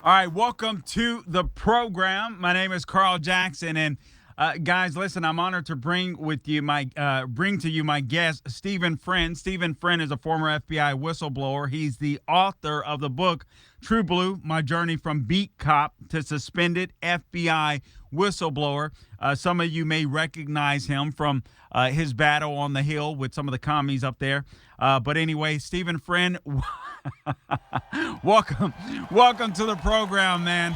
All right, welcome to the program. My name is Carl Jackson, and guys, listen, I'm honored to bring to you my guest, Stephen Friend. Stephen Friend is a former FBI whistleblower. He's the author of the book True Blue: My Journey from Beat Cop to Suspended FBI Whistleblower. Some of you may recognize him from his battle on the Hill with some of the commies up there. But anyway, Stephen Friend, welcome, welcome to the program, man.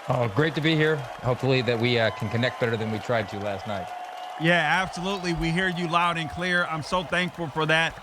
Oh, great to be here. Hopefully that we can connect better than we tried to last night. Yeah, absolutely. We hear you loud and clear. I'm so thankful for that.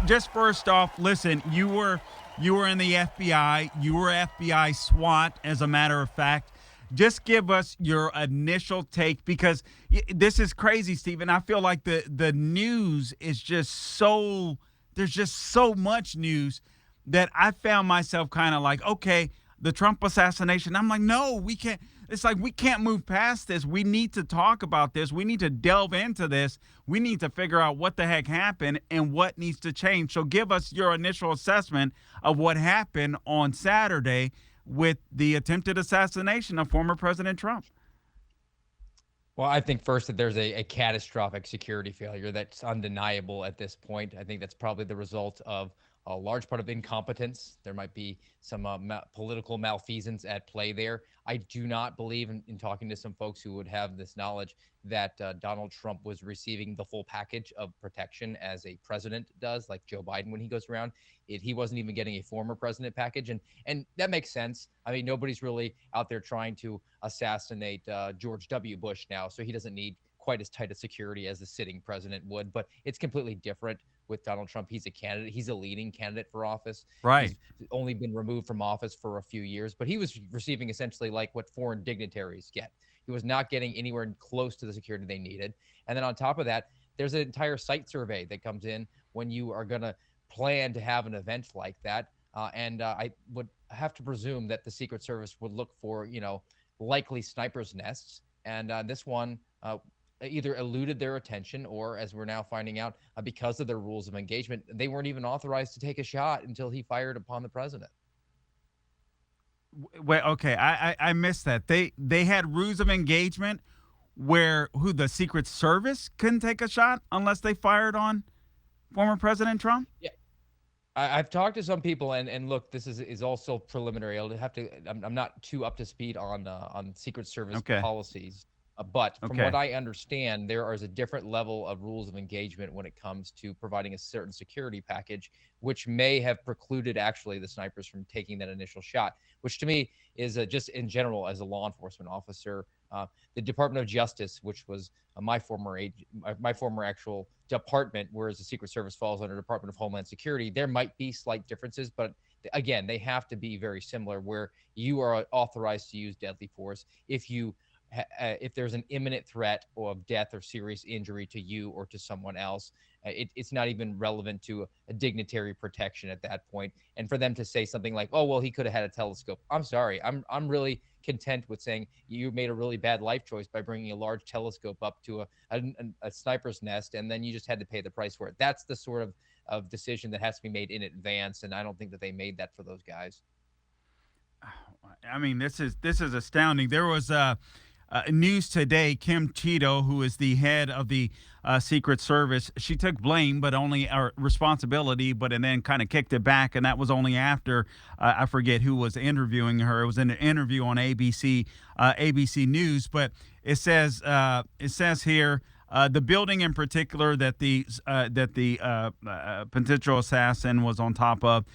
Just first off, listen, you were in the FBI. You were FBI SWAT, as a matter of fact. Just give us your initial take, because this is crazy, Stephen. I feel like the news is just so there's just so much news that I found myself kind of like, okay, the Trump assassination. I'm like, no, we can't. It's like we can't move past this. We need to talk about this. We need to delve into this. We need to figure out what the heck happened and what needs to change. So give us your initial assessment of what happened on Saturday with the attempted assassination of former President Trump. Well, I think first that there's a catastrophic security failure that's undeniable at this point. I think that's probably the result of a large part of incompetence. There might be some political malfeasance at play there. I do not believe, in talking to some folks who would have this knowledge, that Donald Trump was receiving the full package of protection as a president does, like Joe Biden when he goes around. He wasn't even getting a former president package, and that makes sense. I mean, nobody's really out there trying to assassinate George W. Bush now, so he doesn't need quite as tight a security as the sitting president would. But it's completely different with Donald Trump. He's a candidate. He's a leading candidate for office. Right. He's only been removed from office for a few years, but he was receiving essentially like what foreign dignitaries get. He was not getting anywhere close to the security they needed. And then on top of that, there's an entire site survey that comes in when you are going to plan to have an event like that. I would have to presume that the Secret Service would look for, likely snipers' nests. And this one either eluded their attention, or, as we're now finding out, because of their rules of engagement, they weren't even authorized to take a shot until he fired upon the president. Well, okay, I missed that. They had rules of engagement where the Secret Service couldn't take a shot unless they fired on former President Trump. Yeah. I've talked to some people, and look, this is also preliminary. I'll have to. I'm not too up to speed on Secret Service Okay. policies, but from Okay. what I understand, there is a different level of rules of engagement when it comes to providing a certain security package, which may have precluded actually the snipers from taking that initial shot. Which to me is just in general, as a law enforcement officer, the Department of Justice, which was my former actual department, whereas the Secret Service falls under Department of Homeland Security. There might be slight differences, but again, they have to be very similar, where you are authorized to use deadly force if there's an imminent threat of death or serious injury to you or to someone else. It's not even relevant to a dignitary protection at that point. And for them to say something like, "Oh, well, he could have had a telescope," I'm sorry, I'm really content with saying you made a really bad life choice by bringing a large telescope up to a sniper's nest, and then you just had to pay the price for it. That's the sort of decision that has to be made in advance, and I don't think that they made that for those guys. I mean, this is astounding. There was news today. Kim Cheeto, who is the head of the Secret Service, she took blame, but only responsibility, and then kind of kicked it back, and that was only after I forget who was interviewing her. It was in an interview on ABC News, but it says here. The building in particular that the potential assassin was on top of,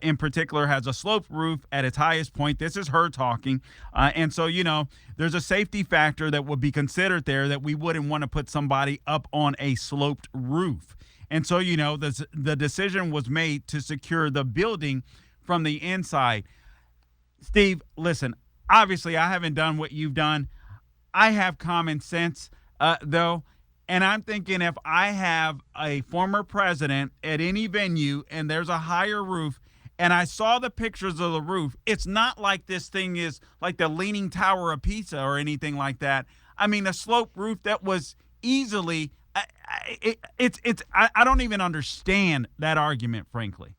in particular, has a sloped roof at its highest point. This is her talking, and so there's a safety factor that would be considered there, that we wouldn't want to put somebody up on a sloped roof, and so the decision was made to secure the building from the inside. Steve, listen, obviously I haven't done what you've done. I have common sense, though. And I'm thinking, if I have a former president at any venue and there's a higher roof, and I saw the pictures of the roof, it's not like this thing is like the Leaning Tower of Pisa or anything like that. I mean, a sloped roof that was easily, I don't even understand that argument, frankly.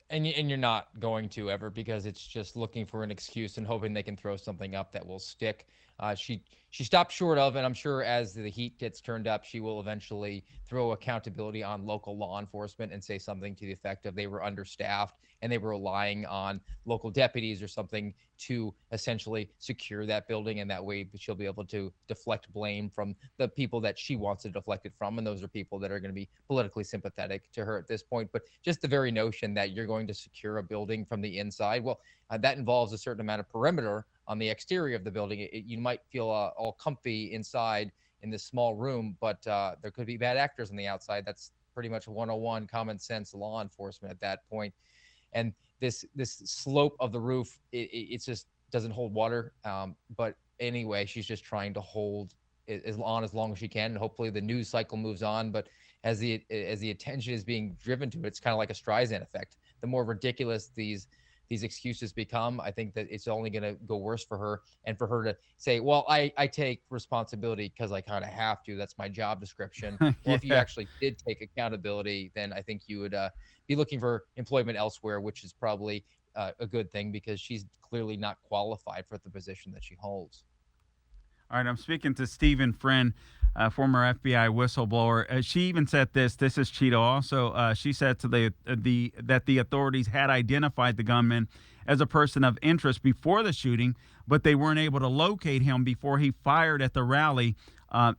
And you're not going to ever, because it's just looking for an excuse and hoping they can throw something up that will stick. She stopped short of, and I'm sure as the heat gets turned up, she will eventually throw accountability on local law enforcement and say something to the effect of they were understaffed and they were relying on local deputies or something to essentially secure that building, and that way she'll be able to deflect blame from the people that she wants to deflect it from, and those are people that are going to be politically sympathetic to her at this point. But just the very notion that you're going to secure a building from the inside, well, that involves a certain amount of perimeter on the exterior of the building. You might feel all comfy inside in this small room, but there could be bad actors on the outside. That's pretty much 101 common sense law enforcement at that point. And this slope of the roof, it just doesn't hold water. But anyway, she's just trying to hold it as long as she can, and hopefully the news cycle moves on. But as the attention is being driven to it, it's kind of like a Streisand effect. The more ridiculous these excuses become, I think that it's only going to go worse for her, and for her to say, well, I take responsibility because I kind of have to. That's my job description. Well, if you Yeah. actually did take accountability, then I think you would be looking for employment elsewhere, which is probably a good thing, because she's clearly not qualified for the position that she holds. All right, I'm speaking to Stephen Friend, former FBI whistleblower. She even said this. This is Cheeto. Also, she said to the that the authorities had identified the gunman as a person of interest before the shooting, but they weren't able to locate him before he fired at the rally,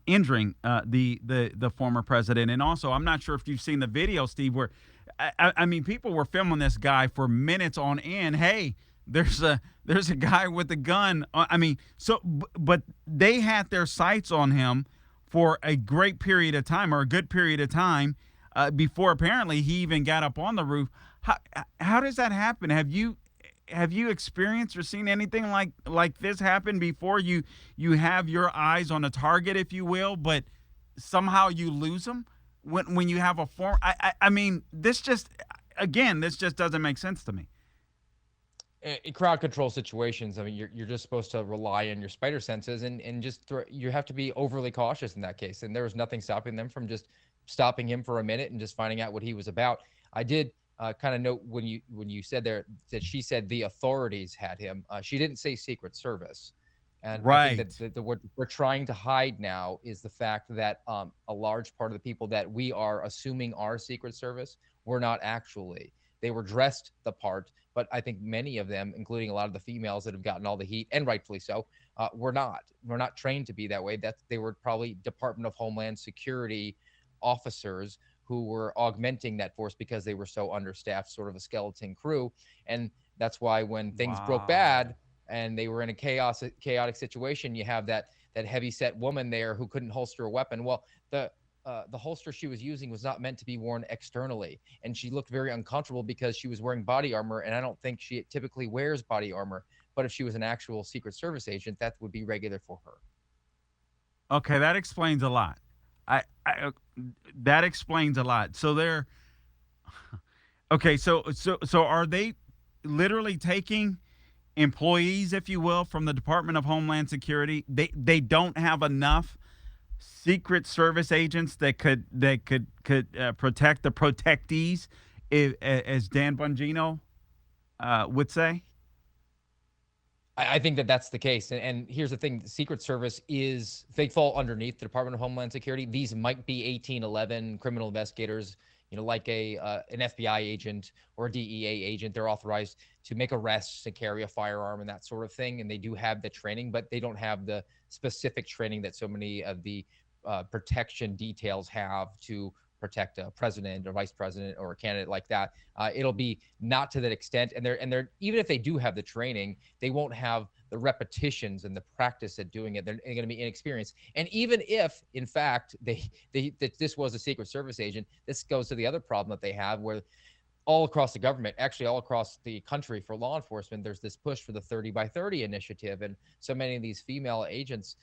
injuring the former president. And also, I'm not sure if you've seen the video, Steve, where I mean, people were filming this guy for minutes on end. Hey, there's a guy with a gun. I mean, but they had their sights on him for a great period of time, or a good period of time, before apparently he even got up on the roof. How does that happen? Have you experienced or seen anything like this happen before? You have your eyes on a target, if you will, but somehow you lose them when you have a form. I mean, this just doesn't make sense to me. In crowd control situations, I mean, you're just supposed to rely on your spider senses, and just you have to be overly cautious in that case. And there was nothing stopping them from just stopping him for a minute and just finding out what he was about. I did kind of note when you said there that she said the authorities had him. She didn't say Secret Service. And I think that Right. what we're trying to hide now is the fact that a large part of the people that we are assuming are Secret Service were not actually. They were dressed the part, but I think many of them, including a lot of the females that have gotten all the heat, and rightfully so, were not. We're not trained to be that way. That they were probably Department of Homeland Security officers who were augmenting that force because they were so understaffed, sort of a skeleton crew. And that's why when things broke Wow. bad and they were in a chaotic situation, you have that heavy set woman there who couldn't holster a weapon. Well, the holster she was using was not meant to be worn externally, and she looked very uncomfortable because she was wearing body armor, and I don't think she typically wears body armor. But if she was an actual Secret Service agent, that would be regular for her. Okay, that explains a lot. I that explains a lot. So they're okay. So are they literally taking employees, if you will, from the Department of Homeland Security? They don't have enough Secret Service agents that could protect the protectees, as Dan Bongino would say. I think that that's the case. And here's the thing: the Secret Service is they fall underneath the Department of Homeland Security. These might be 1811 criminal investigators, like an FBI agent or a DEA agent. They're authorized to make arrests, to carry a firearm, and that sort of thing. And they do have the training, but they don't have the specific training that so many of the protection details have to protect a president or vice president or a candidate like that. It'll be not to that extent, and they're even if they do have the training, they won't have the repetitions and the practice at doing it. They're going to be inexperienced. And even if, in fact, they that this was a Secret Service agent, this goes to the other problem that they have, where all across the government, actually all across the country for law enforcement, there's this push for the 30 by 30 initiative. And so many of these female agents,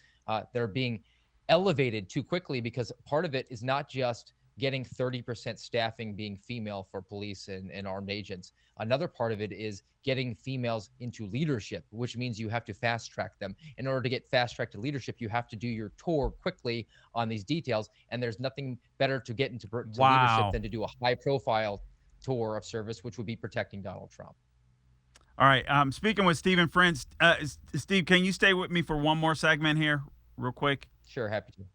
they're being elevated too quickly, because part of it is not just getting 30% staffing being female for police and armed agents. Another part of it is getting females into leadership, which means you have to fast track them. In order to get fast tracked to leadership, you have to do your tour quickly on these details. And there's nothing better to get into to leadership Wow. than to do a high profile tour of service, which would be protecting Donald Trump. All right. Speaking with Stephen Friends, Steve, can you stay with me for one more segment here, real quick? Sure, happy to.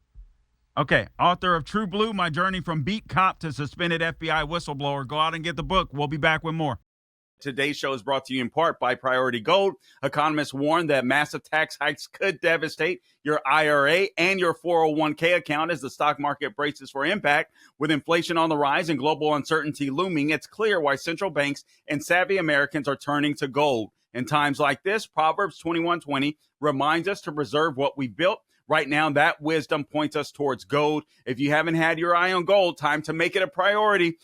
Okay. Author of True Blue: My Journey from Beat Cop to Suspended FBI Whistleblower. Go out and get the book. We'll be back with more. Today's show is brought to you in part by Priority Gold. Economists warn that massive tax hikes could devastate your IRA and your 401k account as the stock market braces for impact. With inflation on the rise and global uncertainty looming, it's clear why central banks and savvy Americans are turning to gold. In times like this, Proverbs 21:20 reminds us to preserve what we built. Right now, that wisdom points us towards gold. If you haven't had your eye on gold, time to make it a priority.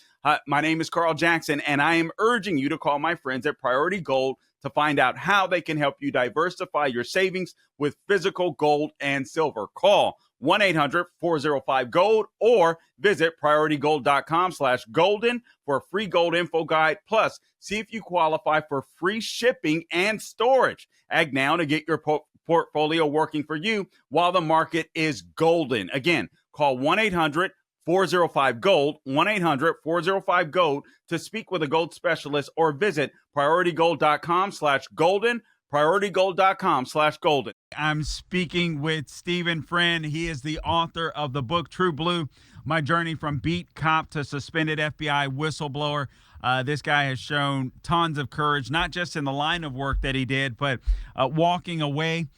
My name is Carl Jackson, and I am urging you to call my friends at Priority Gold to find out how they can help you diversify your savings with physical gold and silver. Call 1-800-405-GOLD or visit PriorityGold.com/golden for a free gold info guide. Plus, see if you qualify for free shipping and storage. Act now to get your portfolio working for you while the market is golden. Again, call 1-800-405-GOLD, 1-800-405-GOLD to speak with a gold specialist or visit PriorityGold.com/golden, PriorityGold.com/golden. I'm speaking with Stephen Friend. He is the author of the book True Blue: My Journey from Beat Cop to Suspended FBI Whistleblower. This guy has shown tons of courage, not just in the line of work that he did, but walking away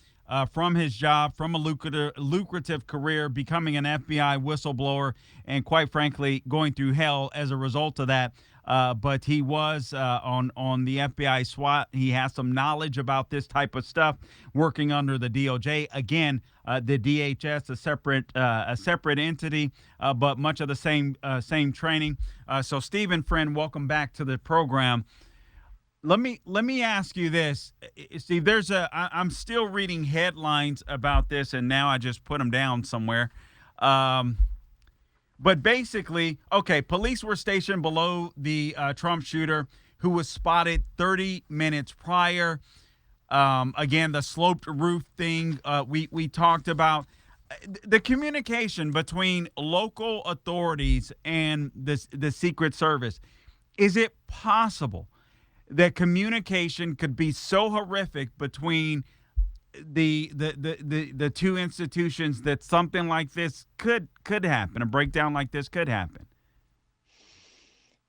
from his job, from a lucrative career, becoming an FBI whistleblower, and quite frankly, going through hell as a result of that. But he was on the FBI SWAT. He has some knowledge about this type of stuff, working under the DOJ. Again, the DHS, a separate entity, but much of the same training. So, Stephen Friend, welcome back to the program. Let me ask you this, Steve. I'm still reading headlines about this, and now I just put them down somewhere. But basically, okay, police were stationed below the Trump shooter, who was spotted 30 minutes prior. Again, the sloped roof thing we talked about. The communication between local authorities and the Secret Service. Is it possible that communication could be so horrific between the two institutions that something like this could happen, a breakdown like this could happen?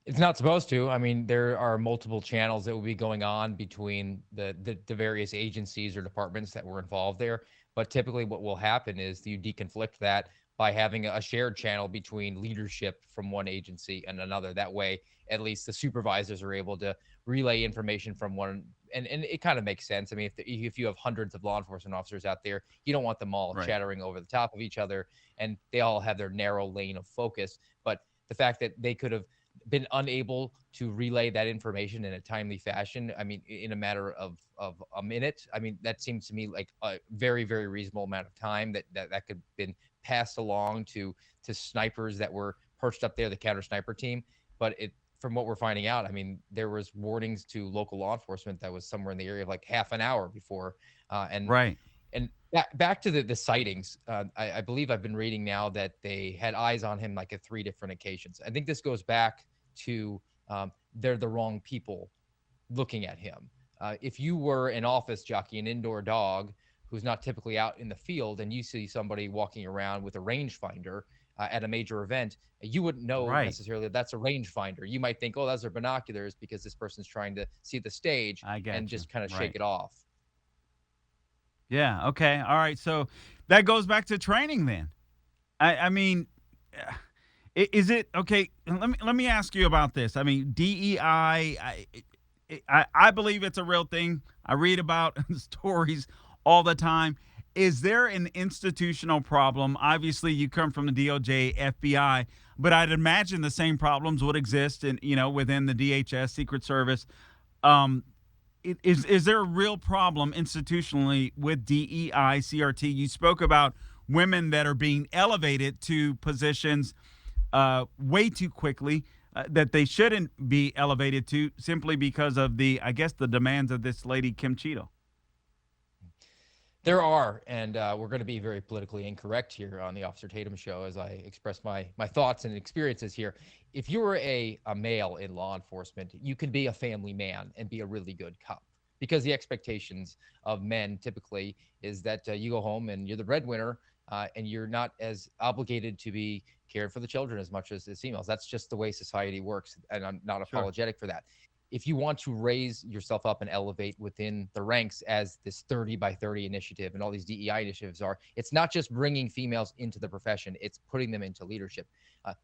It's not supposed to. I mean, there are multiple channels that will be going on between the various agencies or departments that were involved there. But typically what will happen is you deconflict that by having a shared channel between leadership from one agency and another. That way, at least the supervisors are able to relay information from one. And it kind of makes sense. I mean, if you have hundreds of law enforcement officers out there, you don't want them all Right. chattering over the top of each other, and they all have their narrow lane of focus. But the fact that they could have been unable to relay that information in a timely fashion, I mean, in a matter of a minute, I mean, that seems to me like a very, very reasonable amount of time that could have been passed along to snipers that were perched up there, the counter sniper team. But from what we're finding out, I mean, there was warnings to local law enforcement that was somewhere in the area of like half an hour before. Right. And back to the sightings, I believe I've been reading now that they had eyes on him like at 3 different occasions. I think this goes back to they're the wrong people looking at him. If you were an office jockey, an indoor dog who's not typically out in the field, and you see somebody walking around with a rangefinder at a major event, you wouldn't know Right. necessarily that's a rangefinder. You might think, oh, those are binoculars because this person's trying to see the stage I get and you. just kind of Right. shake it off. Yeah. Okay. All right. So that goes back to training then. I mean, is it okay? Let me ask you about this. I mean, DEI. I believe it's a real thing. I read about stories all the time. Is there an institutional problem? Obviously, you come from the DOJ, FBI, but I'd imagine the same problems would exist within the DHS, Secret Service. Um, is there a real problem institutionally with DEI, CRT? You spoke about women that are being elevated to positions way too quickly, that they shouldn't be elevated to simply because of the demands of this lady, Kim Cheeto. There are, and we're going to be very politically incorrect here on the Officer Tatum show as I express my thoughts and experiences here. If you were a male in law enforcement, you could be a family man and be a really good cop because the expectations of men typically is that you go home and you're the breadwinner and you're not as obligated to be cared for the children as much as females. That's just the way society works, and I'm not Sure. apologetic for that. If you want to raise yourself up and elevate within the ranks as this 30 by 30 initiative and all these DEI initiatives are, it's not just bringing females into the profession, it's putting them into leadership.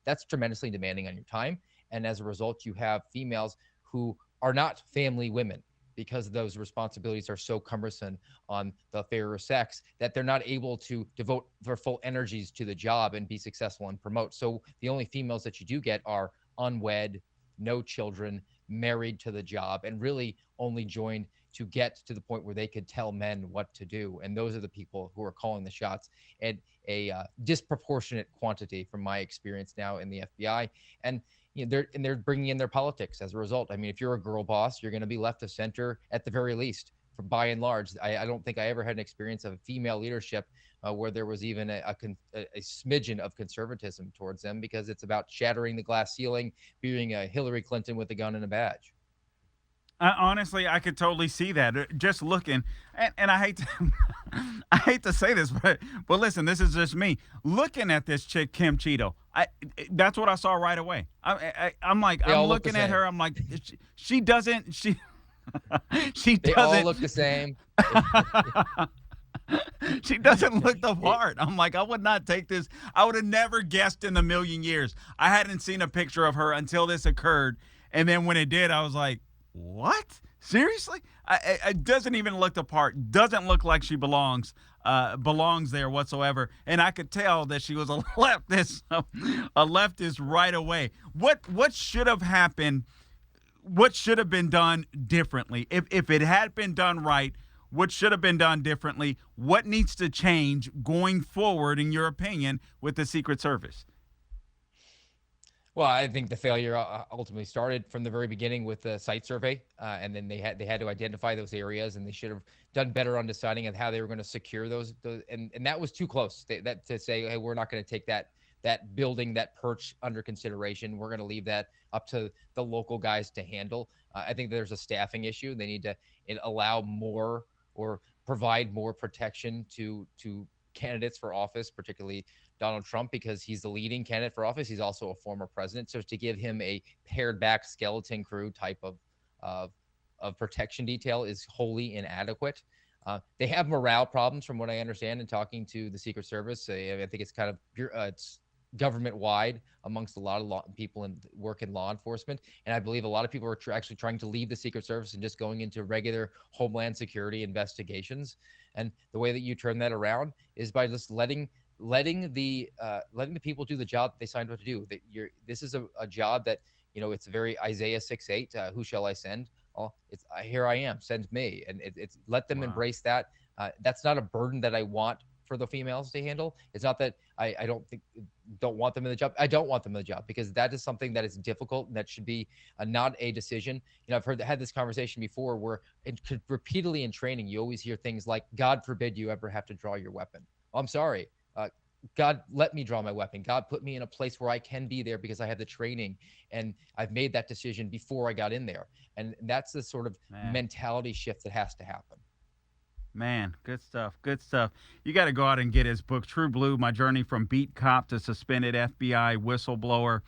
That's tremendously demanding on your time. And as a result, you have females who are not family women because those responsibilities are so cumbersome on the fairer sex that they're not able to devote their full energies to the job and be successful and promote. So the only females that you do get are unwed, no children, married to the job, and really only joined to get to the point where they could tell men what to do. And those are the people who are calling the shots at a disproportionate quantity, from my experience now in the FBI. And they're bringing in their politics as a result. I mean, if you're a girl boss, you're going to be left of center at the very least. For by and large, I don't think I ever had an experience of female leadership where there was even a smidgen of conservatism towards them, because it's about shattering the glass ceiling, being a Hillary Clinton with a gun and a badge. Honestly, I could totally see that. Just looking, and I hate to, I hate to say this, but listen, this is just me looking at this chick, Kim Cheeto. That's what I saw right away. I'm like, They I'm all look the looking at same. her. I'm like, she doesn't, she They all doesn't. look the same. If, She doesn't look the part. I'm like, I would not take this. I would have never guessed in a million years. I hadn't seen a picture of her until this occurred. And then when it did, I was like, what? Seriously? It doesn't even look the part. Doesn't look like she belongs there whatsoever. And I could tell that she was a leftist right away. What should have happened? What should have been done differently? If it had been done right, what should have been done differently? What needs to change going forward, in your opinion, with the Secret Service? Well, I think the failure ultimately started from the very beginning with the site survey, and then they had to identify those areas, and they should have done better on deciding on how they were going to secure those, and that was too close. That to say, hey, we're not going to take that building, that perch under consideration. We're going to leave that up to the local guys to handle. I think there's a staffing issue. They need to allow more or provide more protection to candidates for office, particularly Donald Trump, because he's the leading candidate for office. He's also a former president. So to give him a pared back skeleton crew type of, of protection detail is wholly inadequate. They have morale problems, from what I understand, in talking to the Secret Service. I think it's kind of it's government wide amongst a lot of people in work in law enforcement. And I believe a lot of people are actually trying to leave the Secret Service and just going into regular Homeland Security investigations. And the way that you turn that around is by just letting the people do the job that they signed up to do. That this is a job that, it's very Isaiah 6:8. Who shall I send? Oh, it's here I am. Send me. And it's let them Wow. embrace that. That's not a burden that I want for the females to handle. It's not that I don't want them in the job. I don't want them in the job, because that is something that is difficult and that should be not a decision. I've had this conversation before where repeatedly in training, you always hear things like, God forbid you ever have to draw your weapon. Well, I'm sorry. God let me draw my weapon. God put me in a place where I can be there because I have the training, and I've made that decision before I got in there. And that's the sort of Man. mentality shift that has to happen. Man, good stuff. Good stuff. You got to go out and get his book, True Blue: My Journey from Beat Cop to Suspended FBI Whistleblower.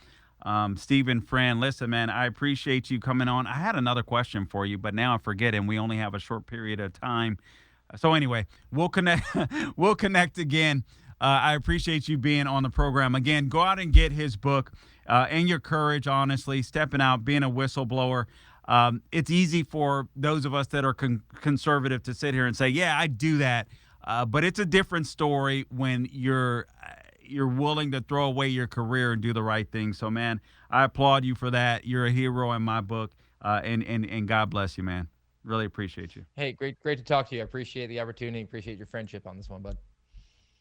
Stephen Friend, listen, man, I appreciate you coming on. I had another question for you, but now I forget, and we only have a short period of time. So anyway, we'll connect. We'll connect again. I appreciate you being on the program again. Go out and get his book, and your courage. Honestly, stepping out, being a whistleblower. It's easy for those of us that are conservative to sit here and say, "Yeah, I do that," but it's a different story when you're willing to throw away your career and do the right thing. So, man, I applaud you for that. You're a hero in my book, and God bless you, man. Really appreciate you. Hey, great to talk to you. I appreciate the opportunity. Appreciate your friendship on this one, bud.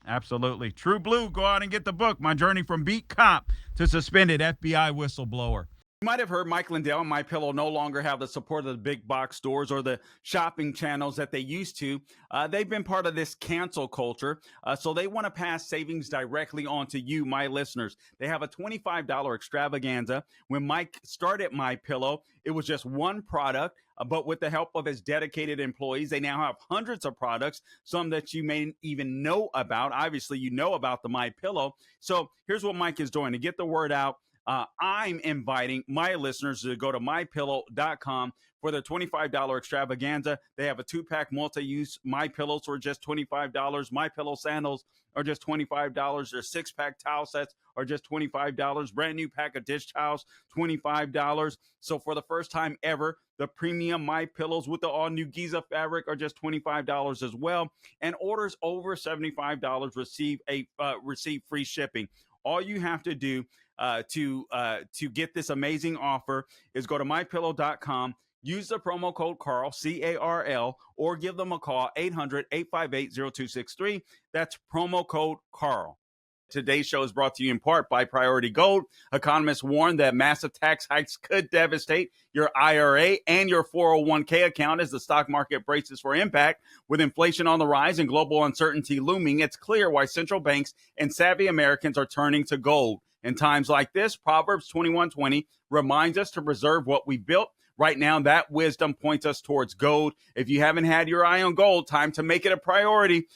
Absolutely. True Blue, go out and get the book, My Journey from Beat Cop to Suspended FBI Whistleblower. You might have heard Mike Lindell and MyPillow no longer have the support of the big box stores or the shopping channels that they used to. They've been part of this cancel culture, so they want to pass savings directly on to you, my listeners. They have a $25 extravaganza. When Mike started MyPillow, it was just one product. But with the help of his dedicated employees, they now have hundreds of products, some that you may even know about. Obviously, you know about the My Pillow. So here's what Mike is doing to get the word out. I'm inviting my listeners to go to mypillow.com for their $25 extravaganza. They have a 2-pack multi-use My Pillows for just $25. My Pillow sandals are just $25. Their 6-pack towel sets are just $25. Brand new pack of dish towels, $25. So for the first time ever, the premium My Pillows with the all-new Giza fabric are just $25 as well. And orders over $75 receive free shipping. All you have to do to get this amazing offer is go to mypillow.com, use the promo code Carl, C-A-R-L, or give them a call, 800-858-0263. That's promo code Carl. Today's show is brought to you in part by Priority Gold. Economists warn that massive tax hikes could devastate your IRA and your 401k account as the stock market braces for impact. With inflation on the rise and global uncertainty looming, it's clear why central banks and savvy Americans are turning to gold. In times like this, Proverbs 21:20 reminds us to preserve what we built. Right now, that wisdom points us towards gold. If you haven't had your eye on gold, time to make it a priority.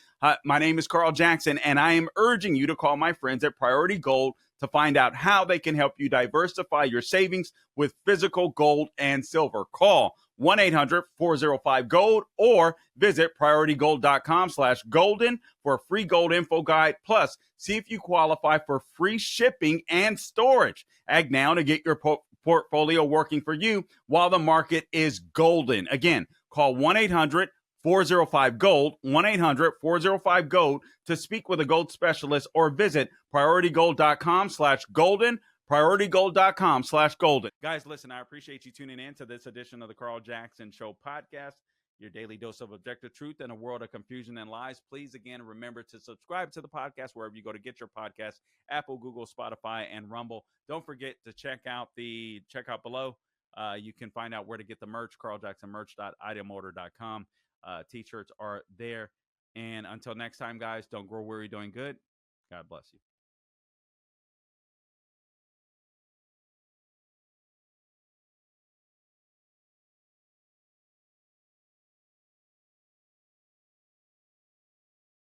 My name is Carl Jackson, and I am urging you to call my friends at Priority Gold to find out how they can help you diversify your savings with physical gold and silver. Call 1-800-405-GOLD or visit prioritygold.com/golden for a free gold info guide. Plus, see if you qualify for free shipping and storage. Act now to get your portfolio working for you while the market is golden. Again, call 1-800-405-GOLD, 1-800-405-GOLD to speak with a gold specialist or visit prioritygold.com/golden, prioritygold.com/golden. Guys, listen, I appreciate you tuning in to this edition of the Carl Jackson Show podcast, your daily dose of objective truth in a world of confusion and lies. Please, again, remember to subscribe to the podcast wherever you go to get your podcast, Apple, Google, Spotify, and Rumble. Don't forget to check out below. You can find out where to get the merch, carljacksonmerch.ideamortar.com. T-shirts are there. And until next time, guys, don't grow weary doing good. God bless you.